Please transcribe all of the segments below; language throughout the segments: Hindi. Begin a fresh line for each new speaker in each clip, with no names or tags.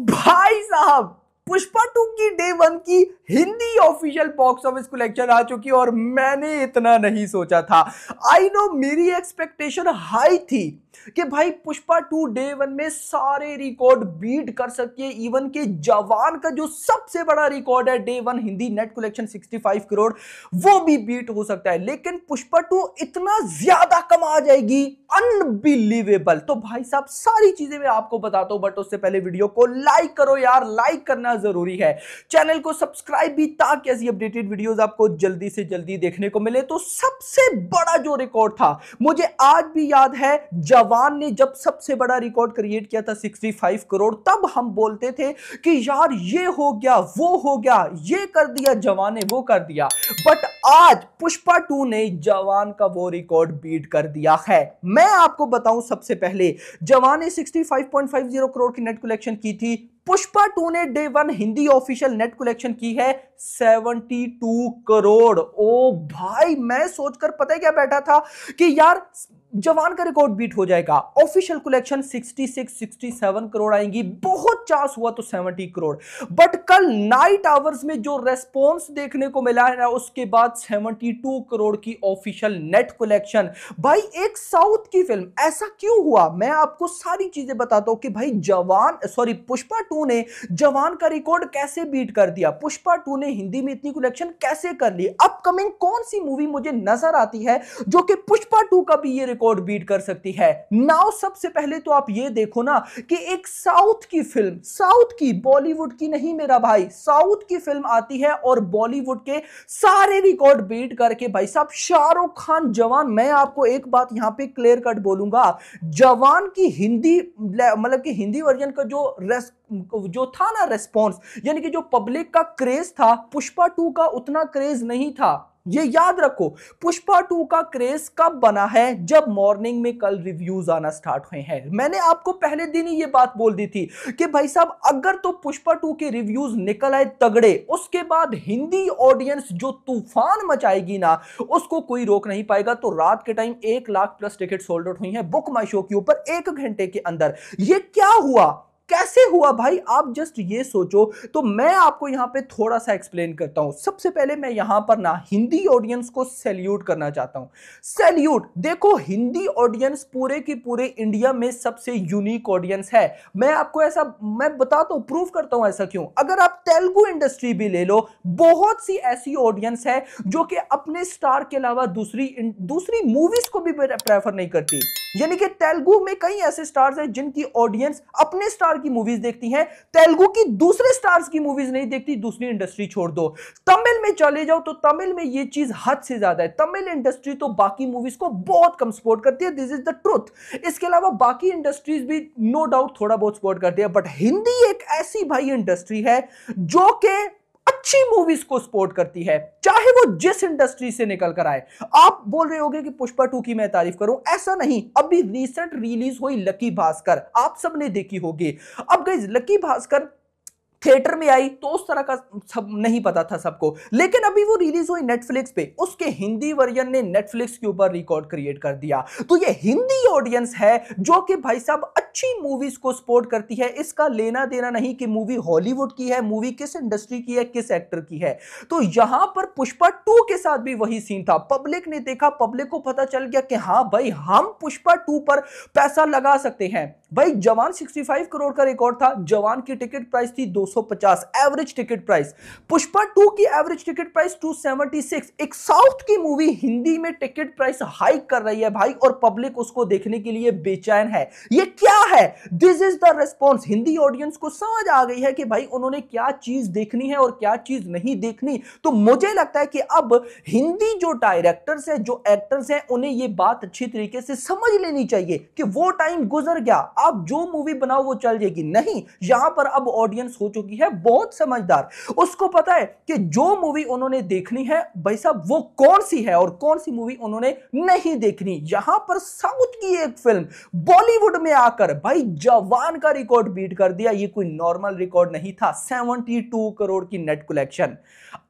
भाई साहब, पुष्पा 2 की डे 1 की Hindi official box office collection आ चुकी है और मैंने इतना नहीं सोचा था। आई नो मेरी एक्सपेक्टेशन हाई थी कि भाई पुष्पा 2 डे 1 में सारे रिकॉर्ड बीट कर सकती है। इवन के जवान का जो सबसे बड़ा रिकॉर्ड है day 1 Hindi net collection 65 crore, वो भी बीट हो सकता है। लेकिन पुष्पा 2 इतना ज्यादा कमा जाएगी, अनबिलीवेबल। तो भाई साहब सारी चीजें मैं आपको बताता हूं, बट उससे पहले वीडियो को लाइक करो यार, लाइक करना जरूरी है। चैनल को सब्सक्राइब भी, ताकि ऐसी अपडेटेड वीडियोस आपको जल्दी से जल्दी देखने को मिले। तो सबसे बड़ा जो रिकॉर्ड था, मुझे आज भी याद है, जवान ने जब सबसे बड़ा रिकॉर्ड क्रिएट किया था 65 करोड़, तब हम बोलते थे कि यार ये हो गया, वो हो गया, ये कर दिया जवान ने, वो कर दिया। बट आज पुष्पा 2 ने जवान का वो रिकॉर्ड बीट कर दिया है। मैं आपको बताऊं, सबसे पहले जवान ने 65.50 करोड़ की नेट कलेक्शन की थी। पुष्पा 2 ने day 1 Hindi official net collection की है 72 करोड़। ओ भाई, मैं सोचकर पता है क्या बैठा था कि यार जवान का रिकॉर्ड बीट हो जाएगा। ऑफिशियल कलेक्शन 66-67 करोड़ आएंगी, बहुत चांस हुआ तो 70 करोड़। बट कल नाइट आवर्स में जो रेस्पॉन्स देखने को मिला है ना, उसके बाद 72 करोड़ की ऑफिशियल नेट कलेक्शन। भाई एक साउथ की फिल्म, ऐसा क्यों हुआ? मैं आपको सारी चीजें बताता हूं कि भाई पुष्पा 2 ने जवान का रिकॉर्ड कैसे बीट कर दिया, पुष्पा 2 ने हिंदी में इतनी कलेक्शन कैसे कर ली। अपकमिंग कौन सी मूवी मुझे नजर आती है जो कि पुष्पा 2 का भी ये रिकॉर्ड बीट कर सकती है? नाउ सबसे पहले तो आप ये देखो ना कि एक साउथ की फिल्म, साउथ की, बॉलीवुड की नहीं मेरा भाई, साउथ की फिल्म आती है और बॉलीवुड के सारे रिकॉर्ड बीट करके, भाई साहब शाहरुख खान जवान, मैं आपको एक बात यहां पे क्लियर कट बोलूंगा, जवान की हिंदी मतलब कि हिंदी वर्जन का जो था ना रेस्पॉन्स, यानी कि जो पब्लिक का क्रेज था, पुष्पा 2 का उतना क्रेज नहीं था। ये याद रखो, पुष्पा 2 का क्रेज कब बना है? जब मॉर्निंग में कल रिव्यूज आना स्टार्ट हुए हैं। मैंने आपको पहले दिन ही ये बात बोल दी थी कि भाई साहब अगर तो पुष्पा 2 के रिव्यूज निकल आए तगड़े, उसके बाद हिंदी ऑडियंस जो तूफान मचाएगी ना, उसको कोई रोक नहीं पाएगा। तो रात के time 1 lakh plus ticket sold out हुई हैं बुक माई शो के ऊपर 1 घंटे के अंदर। ये क्या हुआ, कैसे हुआ भाई? आप जस्ट ये सोचो। तो मैं आपको यहां पे थोड़ा सा एक्सप्लेन करता हूं। सबसे पहले मैं यहां पर ना हिंदी ऑडियंस को सैल्यूट करना चाहता हूं। सैल्यूट, देखो हिंदी ऑडियंस पूरे की पूरे इंडिया में सबसे यूनिक ऑडियंस है। मैं आपको ऐसा मैं बताता हूं, प्रूफ करता हूं ऐसा क्यों। अगर आप तेलुगु इंडस्ट्री भी ले लो, बहुत सी ऐसी ऑडियंस है जो कि अपने स्टार के अलावा दूसरी मूवीज को भी प्रेफर नहीं करती। यानी कि तेलुगु में कई ऐसे स्टार्स हैं जिनकी ऑडियंस अपने स्टार की मूवीज देखती हैं, तेलुगु की दूसरे स्टार्स की मूवीज नहीं देखती। दूसरी इंडस्ट्री छोड़ दो, तमिल में चले जाओ तो तमिल में ये चीज हद से ज्यादा है। तमिल इंडस्ट्री तो बाकी मूवीज को बहुत कम सपोर्ट करती है, दिस इज द ट्रुथ। इसके अलावा बाकी इंडस्ट्रीज भी नो डाउट थोड़ा बहुत सपोर्ट करती है, बट हिंदी एक ऐसी भाई इंडस्ट्री है जो कि अच्छी मूवीज को सपोर्ट करती है, चाहे वो जिस इंडस्ट्री से निकल कर आए। आप बोल रहे होंगे कि पुष्पा 2 की मैं तारीफ करूं, ऐसा नहीं। अभी रिसेंट रिलीज हुई लकी भास्कर, आप सबने देखी होगी। अब गाइस लकी भास्कर थिएटर में आई तो उस तरह का सब नहीं पता था सबको, लेकिन अभी वो रिलीज हुई नेटफ्लिक्स पे, उसके हिंदी वर्जन ने नेटफ्लिक्स के ऊपर रिकॉर्ड क्रिएट कर दिया। तो ये हिंदी ऑडियंस है जो कि भाई साहब अच्छी मूवीज को सपोर्ट करती है। इसका लेना देना नहीं कि मूवी हॉलीवुड की है, मूवी किस इंडस्ट्री की है, किस एक्टर की है। तो यहां पर पुष्पा 2 के साथ भी वही सीन था। पब्लिक ने देखा, पब्लिक को पता चल गया कि हाँ भाई हम पुष्पा 2 पर पैसा लगा सकते हैं। भाई जवान 65 करोड़ का रिकॉर्ड था, जवान की टिकट प्राइस थी 250 एवरेज टिकट प्राइस। पुष्पा 2 की एवरेज टिकट प्राइस 276। एक साउथ की मूवी हिंदी में टिकट प्राइस हाइक कर रही है भाई, और पब्लिक उसको देखने के लिए बेचैन है। ये क्या है? This is the response. Hindi audience को समझ आ गई है कि भाई उन्होंने क्या चीज देखनी है और क्या चीज नहीं देखनी। तो मुझे लगता है कि अब हिंदी जो डायरेक्टर्स हैं, जो एक्टर्स हैं, उन्हें ये बात अच्छी तरीके से समझ लेनी चाहिए कि वो टाइम गुजर गया, आप जो मूवी बनाओ वो चल जाएगी। नहीं, यहां पर अब ऑडियंस हो चुकी है बहुत समझदार। उसको पता है कि जो मूवी उन्होंने देखनी है भाई साहब वो कौन सी है और कौन सी मूवी उन्होंने नहीं देखनी। यहां पर साउथ की एक फिल्म बॉलीवुड में आकर भाई जवान का रिकॉर्ड बीट कर दिया। ये कोई नॉर्मल रिकॉर्ड नहीं था, 72 करोड़ की net collection.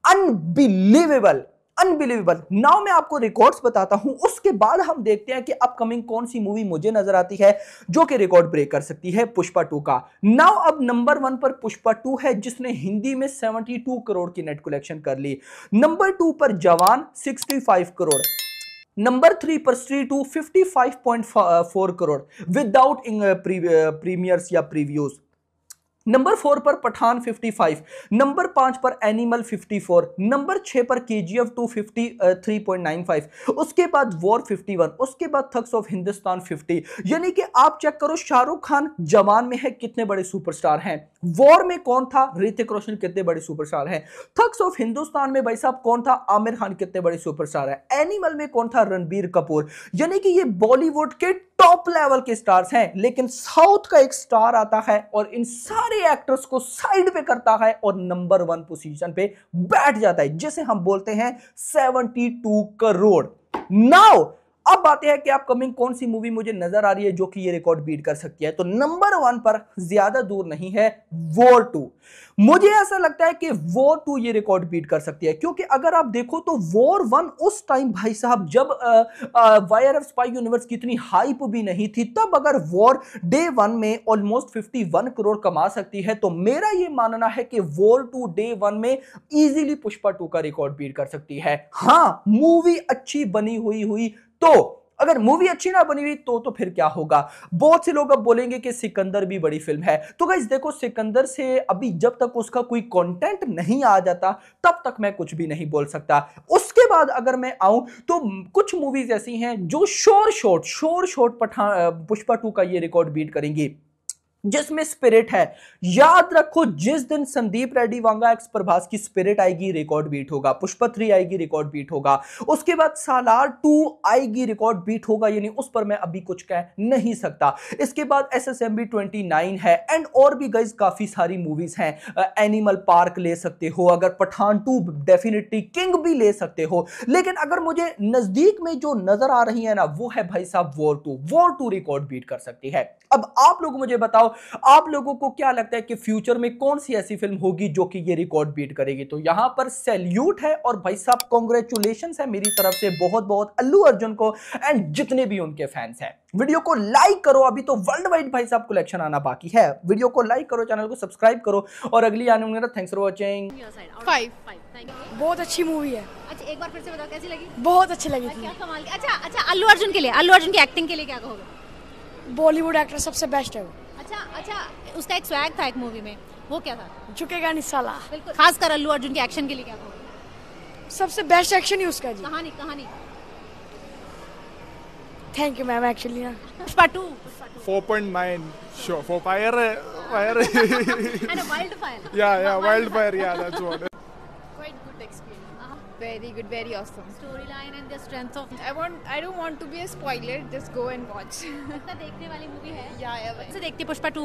Unbelievable, unbelievable. Now मैं आपको रिकॉर्ड्स बताता हूं, उसके बाद हम देखते हैं कि अपकमिंग कौन सी मूवी मुझे नजर आती है जो कि रिकॉर्ड ब्रेक कर सकती है पुष्पा 2 का। नाउ अब नंबर 1 पर पुष्पा 2 है जिसने हिंदी में 72 करोड़ की नेट कलेक्शन कर ली। नंबर 2 पर जवान 65 करोड़। नंबर 3 पर स्त्री 2 55.4 करोड़ विदाउट प्रीमियर्स या प्रीव्यूज। नंबर 4 पर पठान 55, नंबर 5 पर एनिमल 54, नंबर 6 पर केजीएफ 2 53.95, उसके बाद वॉर 51, उसके बाद थग्स ऑफ हिंदुस्तान 50। यानी कि आप चेक करो शाहरुख खान जवान में है कितने बड़े सुपरस्टार हैं, वॉर में कौन था, ऋतिक रोशन कितने बड़े सुपरस्टार हैं, थग्स ऑफ हिंदुस्तान में भाई साहब कौन था, आमिर खान कितने बड़े सुपरस्टार है, एनिमल में कौन था, रणबीर कपूर। यानी कि ये बॉलीवुड के टॉप लेवल के स्टार्स हैं। लेकिन साउथ का एक स्टार आता है और इन सारे एक्टर्स को साइड पे करता है और नंबर 1 पोजीशन पे बैठ जाता है, जिसे हम बोलते हैं 72 करोड़। नाउ अब बात यह है कि अपकमिंग कौन सी मूवी मुझे नजर आ रही है जो कि ये रिकॉर्ड बीट कर सकती है। तो नंबर 1 पर ज्यादा दूर नहीं है वॉर 2। मुझे ऐसा लगता है कि वॉर 2 ये रिकॉर्ड बीट कर सकती है, क्योंकि अगर आप देखो तो वॉर 1 उस टाइम भाई साहब जब वायर स्पाई यूनिवर्स की इतनी हाइप भी नहीं थी, तब अगर वॉर डे 1 में ऑलमोस्ट 51 करोड़ कमा सकती है तो मेरा ये मानना है कि वॉर 2 डे 1 में इजीली पुष्पा 2 का रिकॉर्ड बीट कर सकती है। हाँ, मूवी अच्छी बनी हुई तो, अगर मूवी अच्छी ना बनी हुई तो फिर क्या होगा। बहुत से लोग अब बोलेंगे कि सिकंदर भी बड़ी फिल्म है, तो गाइस देखो सिकंदर से अभी जब तक उसका कोई कंटेंट नहीं आ जाता तब तक मैं कुछ भी नहीं बोल सकता। उसके बाद अगर मैं आऊं तो कुछ मूवीज ऐसी हैं जो शोर शॉट पुष्पा 2 का ये रिकॉर्ड बीट करेंगी, जिसमें स्पिरिट है। याद रखो जिस दिन संदीप रेड्डी वांगा एक्स प्रभास की स्पिरिट आएगी रिकॉर्ड बीट होगा, पुष्पा 3 आएगी रिकॉर्ड बीट होगा, उसके बाद सालार 2 आएगी रिकॉर्ड बीट होगा, यानी उस पर मैं अभी कुछ कह नहीं सकता। इसके बाद SSMB 29 है एंड और भी गाइस काफी सारी मूवीज हैं। एनिमल पार्क ले सकते हो, अगर पठान 2 डेफिनेटली किंग भी ले सकते हो, लेकिन अगर मुझे नजदीक में जो नजर आ रही है ना वो है भाई साहब वॉर 2 रिकॉर्ड बीट कर सकती है। अब आप लोग मुझे बताओ आप लोगों को क्या लगता है कि फ्यूचर में कौन सी ऐसी फिल्म होगी जो कि ये रिकॉर्ड बीट करेगी। तो यहां पर सैल्यूट है और भाई साहब कांग्रेचुलेशंस है मेरी तरफ से बहुत बहुत अल्लू अर्जुन को एंड जितने भी उनके फैंस हैं। वीडियो को लाइक करो, अभी तो वर्ल्ड वाइड भाई साहब कलेक्शन आना बाकी है। वीडियो को लाइक करो, चैनल को सब्सक्राइब करो और अगली आने वाली थैंक्स फॉर वॉचिंग।
5 बहुत अच्छी मूवी है।
अच्छा एक बार फिर से बताओ कैसी लगी।
बहुत अच्छी लगी थी।
क्या कमाल की। अच्छा अल्लू अर्जुन के लिए, अल्लू अर्जुन की एक्टिंग के लिए क्या कहोगे।
बॉलीवुड एक्टर सबसे बेस्ट है वो।
अच्छा उसका एक स्वैग था एक मूवी में, वो क्या था।
झुकेगा नहीं साला।
बिल्कुल, खासकर अल्लू अर्जुन के एक्शन के लिए क्या कहोगे।
सबसे बेस्ट एक्शन ही उसका जी।
कहानी
thank you ma'am actually.
Pushpa 2
4.9 sure for fire
and a wildfire.
yeah wildfire, yeah, that's what.
Quite good experience. Very good, very awesome.
Storyline and the strength of
I don't want to be a spoiler. Just go and watch.
देखने वाली मूवी है।
Yeah.
से देखती पुष्पा 2।